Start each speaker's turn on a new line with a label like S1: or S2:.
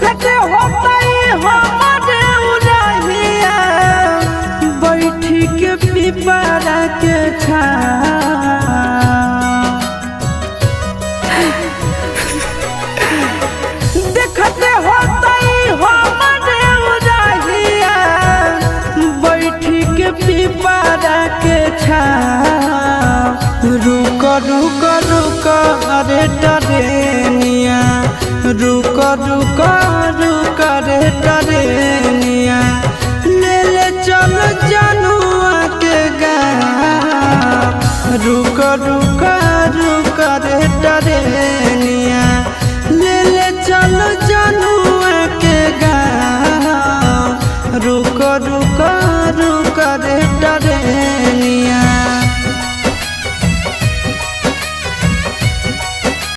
S1: देखते होता हमारे उड़हिया बैठी के पिपरा के देखते होता हमारे उड़हिया बैठी के पिपरा के रुक रुक रुक अरे टरेनिया रुक रुक रुक रे टरेनिया ले ले चल जनुआ के गाँव रुक रुक रुक रे टरेनिया।